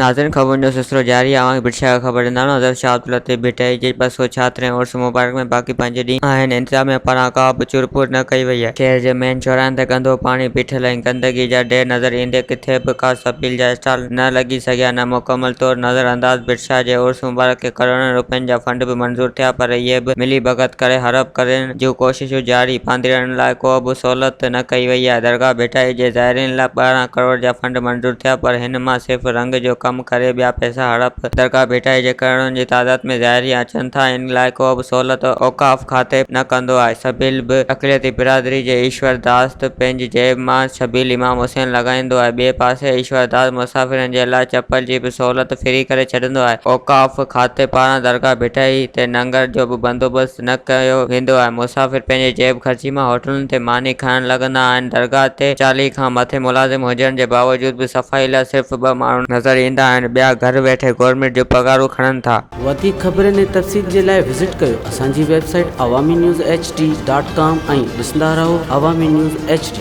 नाज़रीन खबर जो सिलसिलो जारी आहे बिरशा ख़बर ॾींदा नज़र शाह अब्दुल लतीफ़ भिटाई जे 200 छात्रें उर्स मुबारक में बाक़ी 5 ॾींहं आहिनि। इंतज़ामिया पारां का बि चुरपुर न कई वई आहे। शहर जे मेन चौराहनि ते गंदो पाणी बीठल ऐं गंदगी जा ढेर नज़र ईंदे किथे बि का सब्जील जा स्टॉल न लॻी सघिया न मुकमल तौर नज़र अंदाज़। बिरशा जे उर्स मुबारक खे करोड़नि रुपयनि जा फंड बि मंज़ूर थिया पर इहे बि मिली भगत करे हड़प करण जूं कोशिशूं जारी। पांधीरनि लाइ को बि सहूलियत न कई वई आहे। दरगाह भिटाई जे ज़ाइरीन लाइ 12 करोड़ जा फंड मंज़ूर थिया पर हिन मां सिर्फ़ रंग जो कम करे ॿिया पैसा हड़प। दरगाह भिटाई जे करोड़नि जी तादाद में ज़ाइरी अचनि था। इन लाइ को बि सहूलियत औक़ाफ़ खाते न कंदो आहे। शबील बि अक़लियती बिरादरी जे ईश्वर दास पंहिंजी जेब मां शबील इमाम हुसैन लॻाईंदो आहे। ॿिए पासे ईश्वर दास मुसाफ़िरनि जे लाइ चपल जी बि सहूलियत फ्री करे छॾींदो आहे। औक़ाफ़ खाते पारां दरगाह भिटाई ते लंगर जो बि बंदोबस्त न कयो वेंदो आहे। मुसाफ़िर पंहिंजे जेब ख़र्ची मां होटलुनि ते मानी खाइण लॻंदा आहिनि। दरगाह ते 40 खां मथे मुलाज़िम हुजण जे बावजूद बि सफ़ाई लाइ सिर्फ़ 2 माण्हू नज़र ईंदा आहिनि। ॿिया घर वेठे गवर्नमेंट जूं पगारूं खणनि था। वधीक ख़बरनि ऐं तफ़सील जे लाइ विज़िट कयो असांजी वेबसाइट awami news hd.com ऐं ॾिसंदा रहो अवामी न्यूज़ HD।